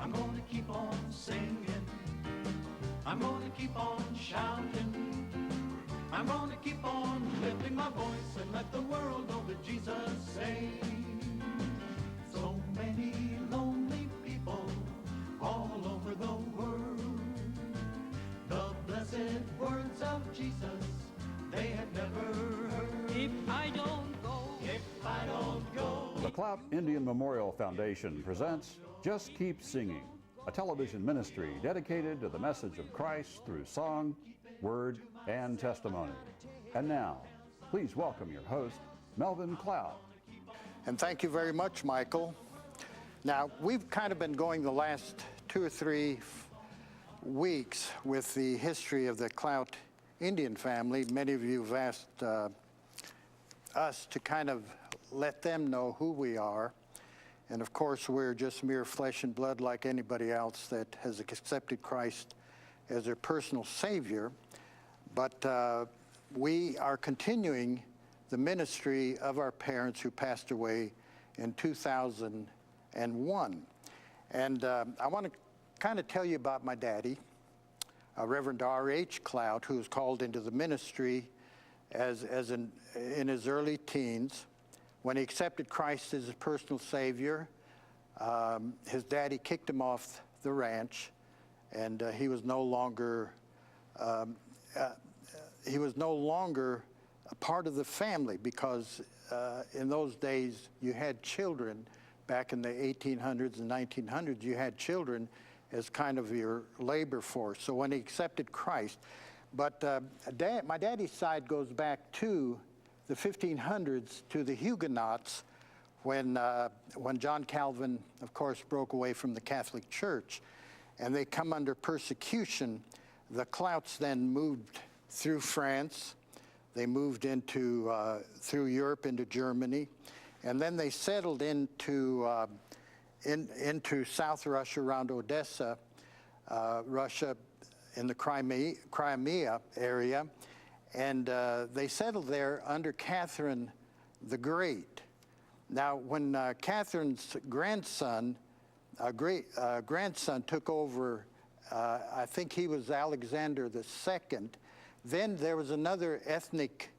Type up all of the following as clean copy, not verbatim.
I'm gonna keep on singing. I'm gonna keep on shouting. I'm gonna keep on lifting my voice and let the world know that Jesus saves. So many lonely people all over the world. The blessed words of Jesus they had never heard. If I don't go. The Klaudt Indian Memorial Foundation presents Just Keep Singing, a television ministry dedicated to the message of Christ through song, word, and testimony. And now, please welcome your host, Melvin Klaudt. And thank you very much, Michael. Now, we've kind of been going the last 2 or 3 weeks with the history of the Klaudt Indian family. Many of you have asked us to kind of let them know who we are. And of course, we're just mere flesh and blood like anybody else that has accepted Christ as their personal Savior. But we are continuing the ministry of our parents who passed away in 2001. And I want to kind of tell you about my daddy, Reverend R.H. Klaudt, who was called into the ministry in his early teens. When he accepted Christ as his personal Savior, his daddy kicked him off the ranch, and he was no longer a part of the family, because in those days you had children. Back in the 1800s and 1900s, you had children as kind of your labor force. So when he accepted Christ, but my daddy's side goes back to the 1500s, to the Huguenots, when John Calvin, of course, broke away from the Catholic Church, and they come under persecution. The Klaudts then moved through France. They moved through Europe into Germany, and then they settled into South Russia, around Odessa, Russia, in the Crimea area, and they settled there under Catherine the Great. Now, when Catherine's grandson took over, I think he was Alexander II, then there was another ethnic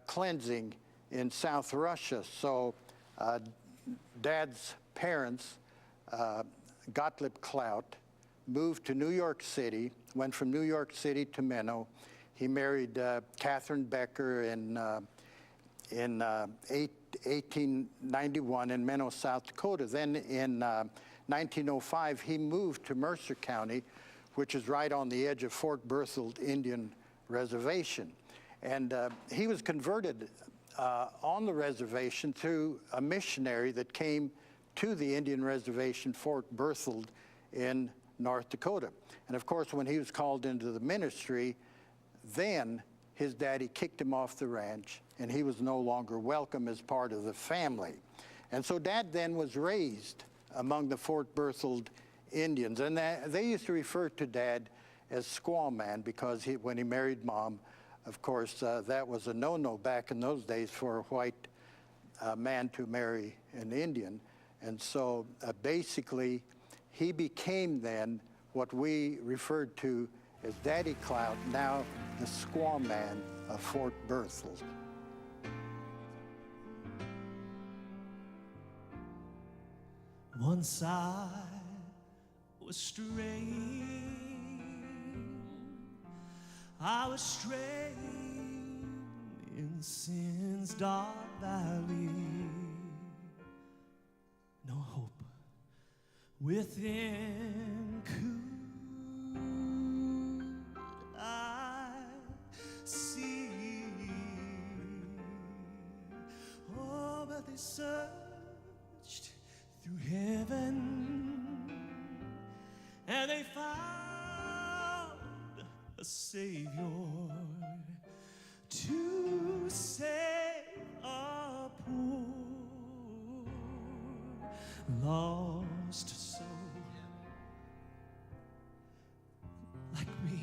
cleansing in South Russia. So Dad's parents, Gottlieb Klaudt, moved to New York City, went from New York City to Menno. He married Catherine Becker in 1891 in Menno, South Dakota. Then in 1905, he moved to Mercer County, which is right on the edge of Fort Berthold Indian Reservation. And he was converted on the reservation through a missionary that came to the Indian reservation, Fort Berthold in North Dakota. And of course, when he was called into the ministry, then his daddy kicked him off the ranch, and he was no longer welcome as part of the family. And so Dad then was raised among the Fort Berthold Indians, and they used to refer to Dad as Squaw Man, because when he married Mom, of course, that was a no-no back in those days for a white man to marry an Indian. And so basically, he became then what we referred to as Daddy Klaudt, now the Squaw Man of Fort Berthold. Once I was straying, in sin's dark valley. No hope within could I see. Oh, but they searched through heaven, and they found a Savior to save a poor lost soul like me.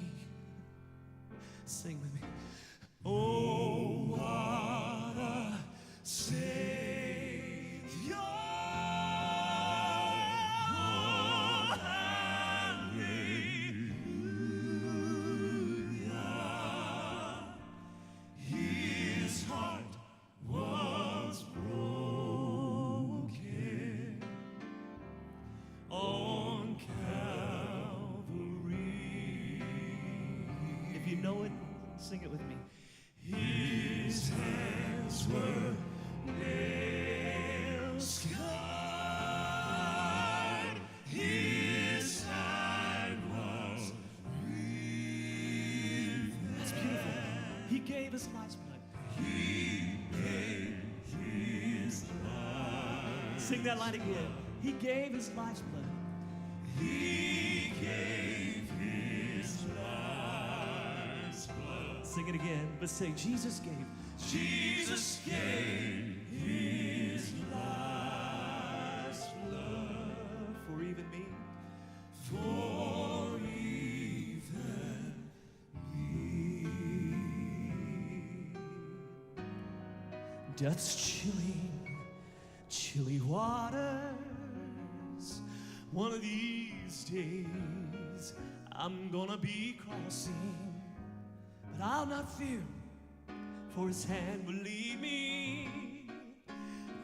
Sing with me. Oh, what a Savior. Oh, sing it with me. His hands were nail scarred. His side was riven. That's beautiful. He gave his life's blood. He gave his life. Sing that line again. He gave his life's blood. He gave his life's blood. Sing it again, but say, Jesus gave. Jesus gave his life's blood For even me. for even me. Death's chilly waters. One of these days I'm gonna be crossing, but I'll not fear, for his hand will lead me,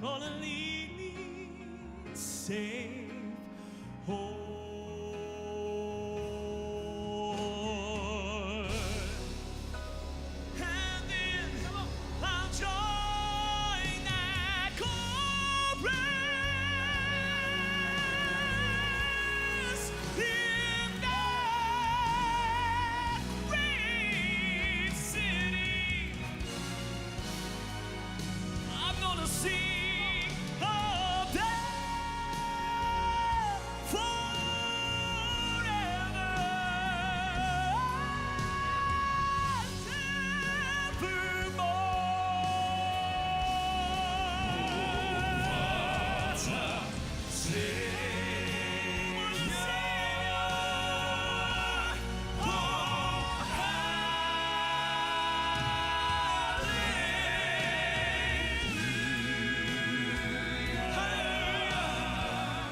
gonna lead me safe home. And then I'll join that chorus in that great city. I'm gonna sing all day forever and evermore.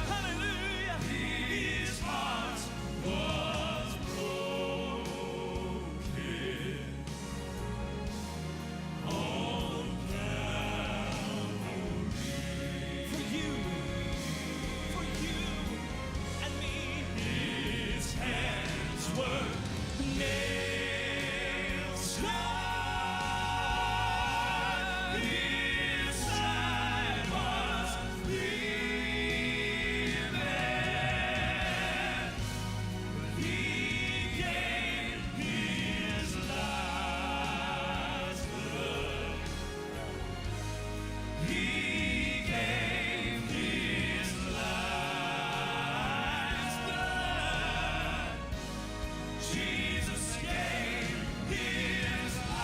Hallelujah. His heart was broken on Calvary. For you and me. His hands were nail scarred. His side was riven. He gave his life's blood. He gave his life's blood. Jesus gave his life's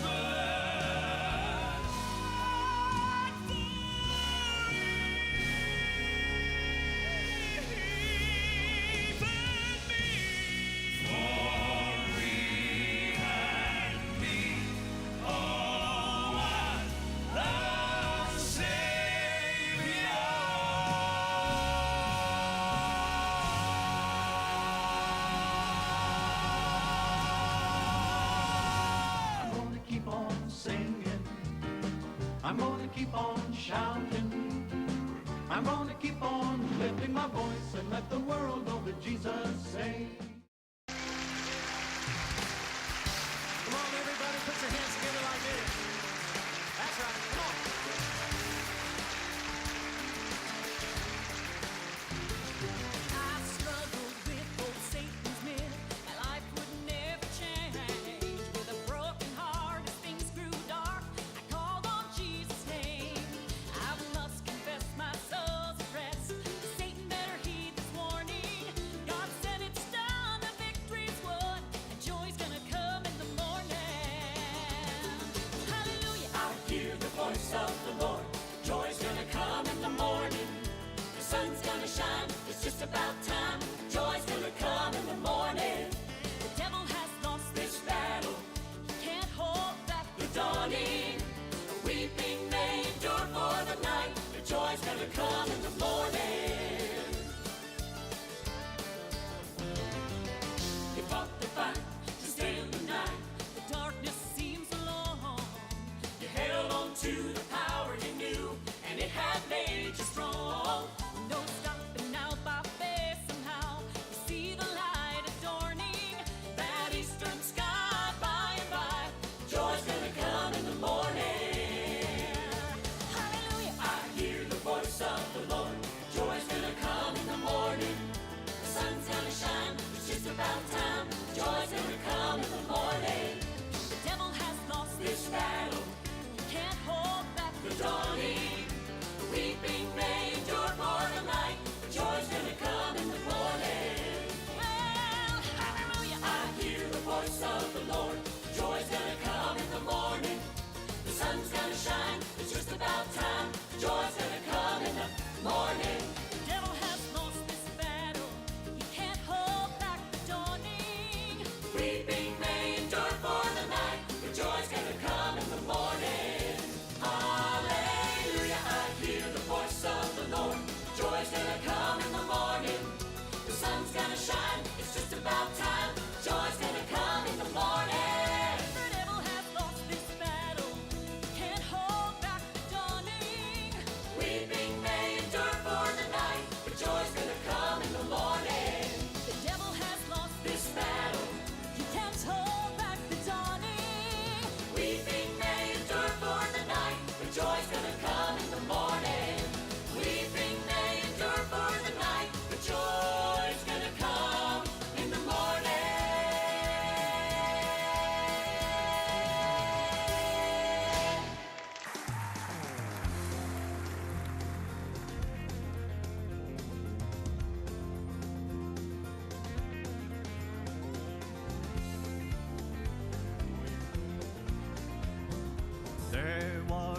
blood for even me. Oh, what a Savior! I'm gonna keep on singing. I'm gonna keep on shouting. I'm gonna keep on lifting my voice and let the world know that Jesus saves. Come on, everybody, put your hands together like this. That's right, come on. I struggled with both Satan's men. My life would never change. With a broken heart as things grew dark, I called on Jesus' name. I must confess my soul's at rest. Satan better heed this warning. God said it's done, the victory's won, and joy's gonna come in the morning. Hallelujah! Hear the voice of the Lord.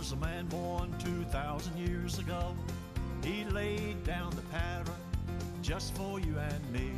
was a man born 2,000 years ago. He laid down the pattern just for you and me.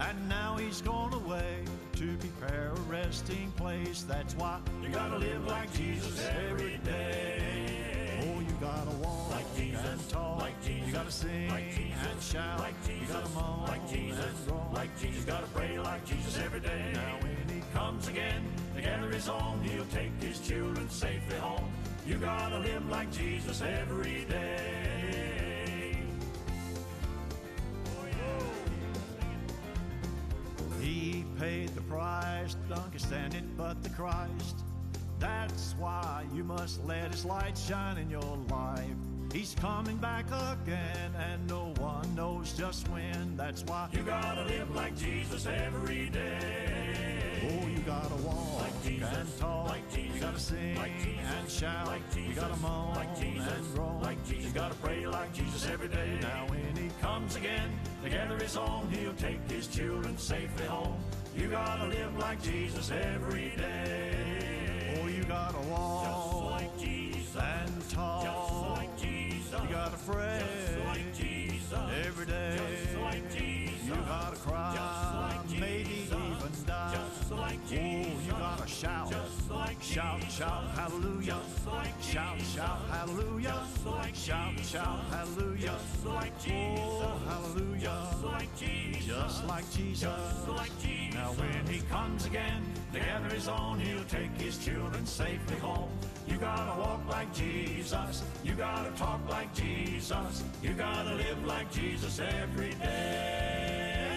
And now he's gone away to prepare a resting place. That's why you gotta live like Jesus every day. Oh, you gotta walk like Jesus, and talk like Jesus. You gotta sing like Jesus, and shout like Jesus. You gotta moan like Jesus, and roll like Jesus. You gotta pray like Jesus every day. Now when he comes again to gather his own, he'll take his children safely home. You gotta live like Jesus every day. He paid the price, none can stand it but the Christ. That's why you must let his light shine in your life. He's coming back again, and no one knows just when. That's why you gotta live like Jesus every day. Oh, you gotta walk like Jesus, and talk like Jesus. You gotta sing like Jesus, and shout like Jesus. You gotta moan like Jesus, and roll like Jesus. You gotta pray like Jesus every day. Now when he comes again to gather his own, he'll take his children safely home. You gotta live like Jesus every day. Oh, you gotta walk just like Jesus, and talk just like Jesus. You gotta pray just like Jesus every day. Just like Jesus. You gotta cry just like Jesus. Maybe even die just like Jesus. Oh, you gotta shout just like Jesus. Shout, shout, hallelujah. Just like shout, Jesus. Shout, hallelujah. Just like shout, Jesus. Shout, hallelujah. Just like Jesus. Oh, hallelujah. Just like Jesus. Just like Jesus. Just like Jesus. Now when he comes again to gather his own, he'll take his children safely home. You gotta walk like Jesus. You gotta talk like Jesus. You gotta live like Jesus every day.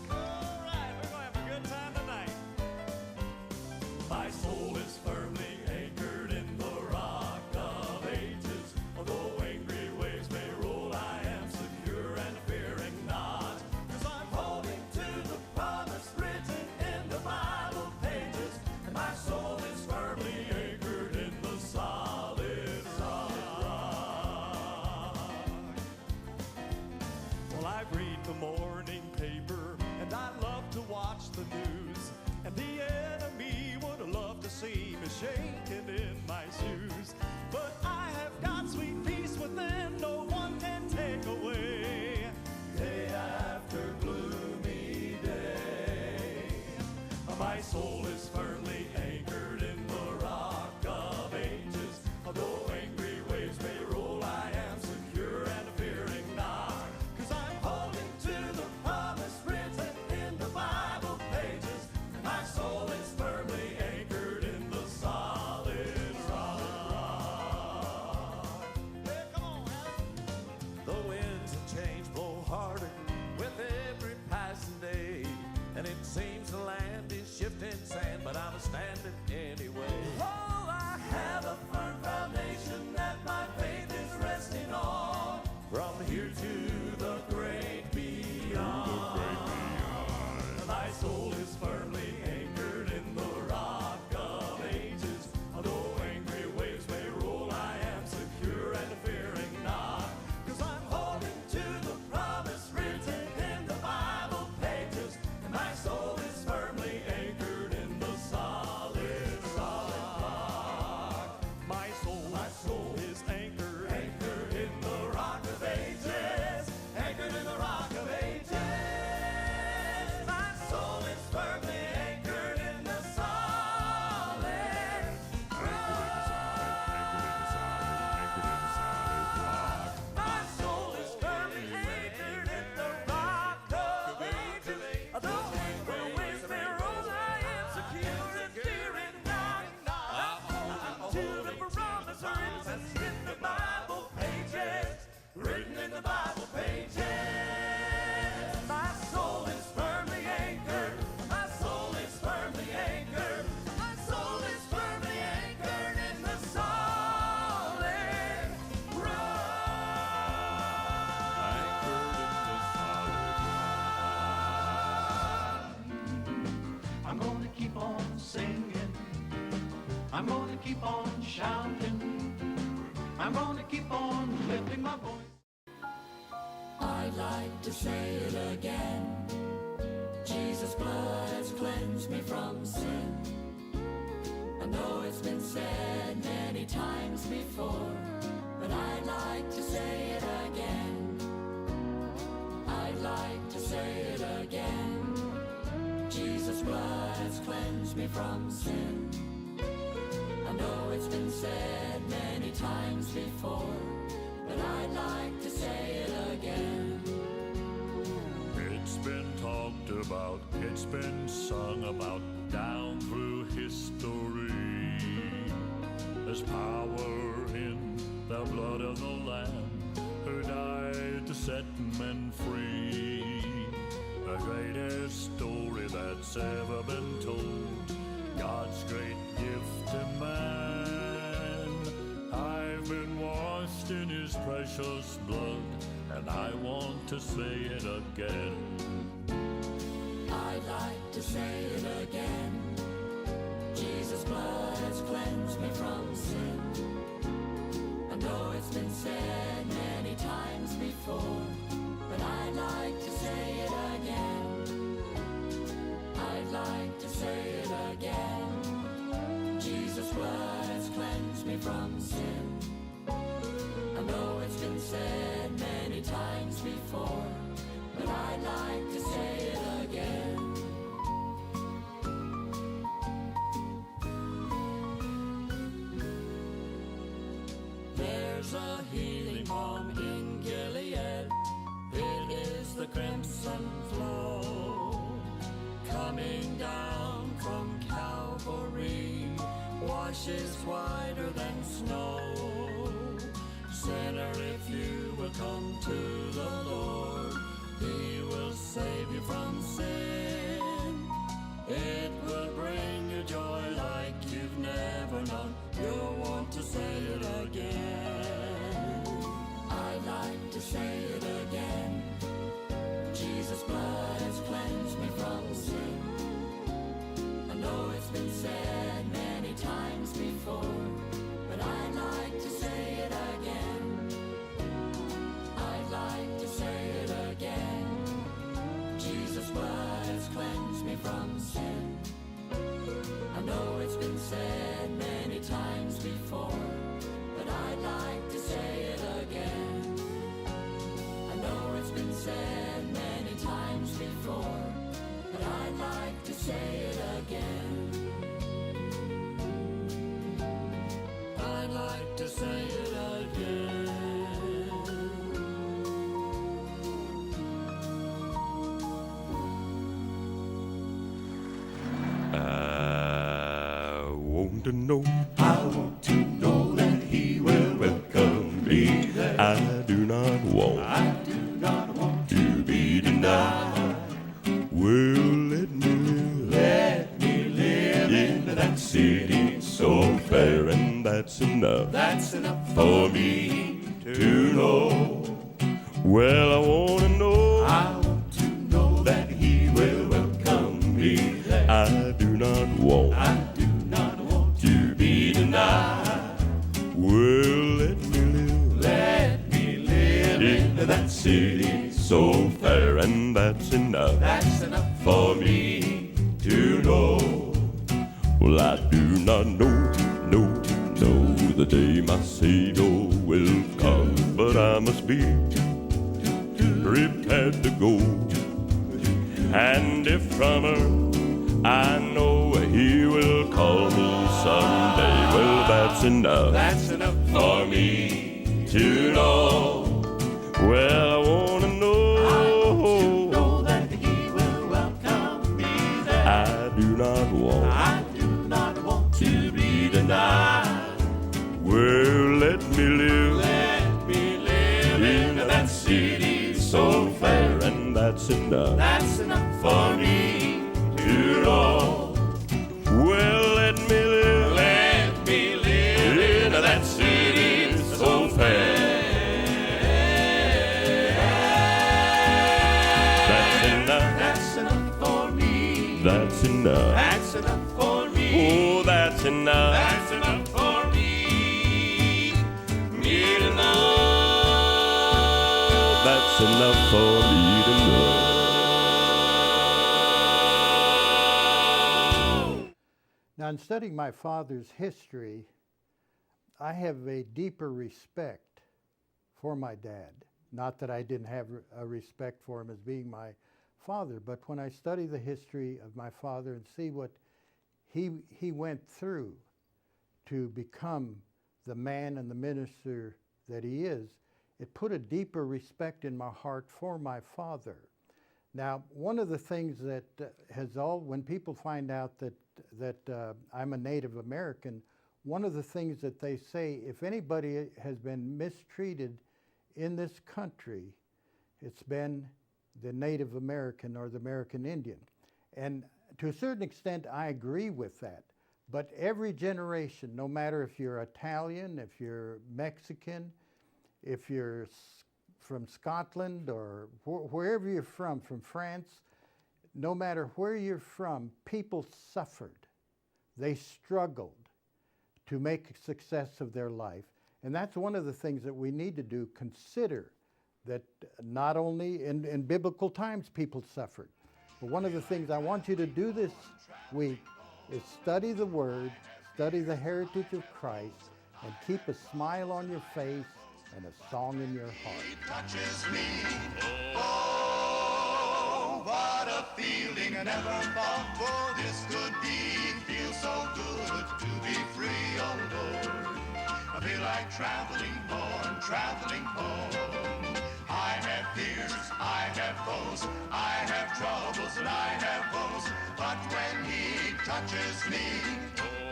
All right, we're gonna have a good time tonight. My soul is firmly anchored in the rock of ages. Although angry waves may roll, I am secure and fearing not. 'Cause I'm holding to the promise written in the Bible pages. And my soul is firmly anchored in the solid rock. Well, I read the morning paper, and I love to watch the news. And the enemy would love to see me shaking in my shoes. But I have got sweet peace within, no one can take away. Day after gloomy day, my soul is firmly anchored in the rock of ages. Although angry waves may roll, I am secure and fearing not. 'Cause I'm holding to the promise written in the Bible pages. And my soul is firmly anchored in the solid rock. Hey, come on, Alan. The winds of change blow harder with every passing day, and it seems the land is shifting sand, but I'm standing anyway. Oh, I have a firm foundation that my faith is resting on, from here to the great beyond. My soul is firmly anchored in the rock of ages. Although angry waves may roll, I am secure and fearing not. 'Cause I'm holding to the promise written in the Bible pages. And my soul is firmly anchored in the solid rock. My soul is anchored. Anchored in the rock of ages. Anchored in the rock of ages. My soul is firmly anchored in the solid rock. My soul is firmly anchored in the rock of ages. Although angry waves may roll, I am secure and fearing not. I'm holding to the promise written in the Bible pages. Written in the Bible pages. My soul is firmly anchored. My soul is firmly anchored. My soul is firmly anchored in the solid rock. I'm gonna keep on singing. I'm gonna keep on shouting. I'm gonna keep on lifting my voice. I like to say it again. Jesus' blood has cleansed me from sin. I know it's been said many times before, but I'd like to say it again. I'd like to say it again. Jesus' blood has cleansed me from sin. I know it's been said many times before, but I'd like to say it again. It's been talked about, it's been sung about down through history. There's power in the blood of the Lamb who died to set men free. The greatest story that's ever been told, God's great gift to man. I've been washed in His precious blood, and I want to say it again. I'd like to say it again. Jesus' blood has cleansed me from sin. I know it's been said many times before, but I'd like to say it again. I'd like to say it again. Jesus' blood has cleansed me from sin. I know it's been said many times before, but I'd like to say it again. There's a healing balm in Gilead. It is the crimson flow coming down from Calvary, washes whiter than snow. Sinner, if you will come to the Lord, He will save you from sin. It will bring you joy like you've never known. You'll want to say it again. I'd like to say it again. Jesus' blood has cleansed me from sin. I know it's been said many times before, but I'd like to say it again. I'd like to say it again. Jesus' blood has cleansed me from sin. I know it's been said many times before, but I'd like to say it again. I know it's been said many times before, but I'd like to say it again. I'd like to say it again. I want to know that He will welcome me. I do not want to be denied. Well, let me live in that city so fair, and that's enough for me to know. Well, I want to know that He will welcome me. I do not want to be denied. Well, let me live in that city so fair, and that's enough for me to know. Well, I do not know the day my Savior will come, but I must be prepared to go. And if from her I know He will call me someday, well, that's enough for me to know. Well, I want to know that He will welcome me there. I do not want to be denied. Well, let me live in that city so fair, and that's enough for me to know. Well, let me live in that city so fair. That's enough for me. That's enough for me. Oh, that's enough. That's enough for me to know. That's enough for Now, in studying my father's history, I have a deeper respect for my dad. Not that I didn't have a respect for him as being my father, but when I study the history of my father and see what he went through to become the man and the minister that he is, it put a deeper respect in my heart for my father. Now, one of the things that when people find out that I'm a Native American, one of the things that they say, if anybody has been mistreated in this country, it's been the Native American or the American Indian. And to a certain extent, I agree with that. But every generation, no matter if you're Italian, if you're Mexican, if you're from Scotland or wherever you're from France, no matter where you're from, people suffered. They struggled to make a success of their life. And that's one of the things that we need to do, consider that not only in biblical times people suffered, but one of the things I want you to do this week is study the Word, study the heritage of Christ, and keep a smile on your face and a song in your heart. He touches me. Oh, what a feeling. I never thought for this could be. Feels so good to be free, oh Lord. I feel like traveling home. I have fears, I have foes, I have troubles and I have woes. But when he touches me,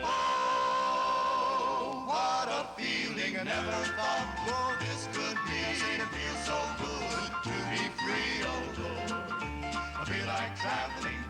oh, what a feeling. I never thought, oh, this could be. It feels so good to be free, oh Lord. I feel like traveling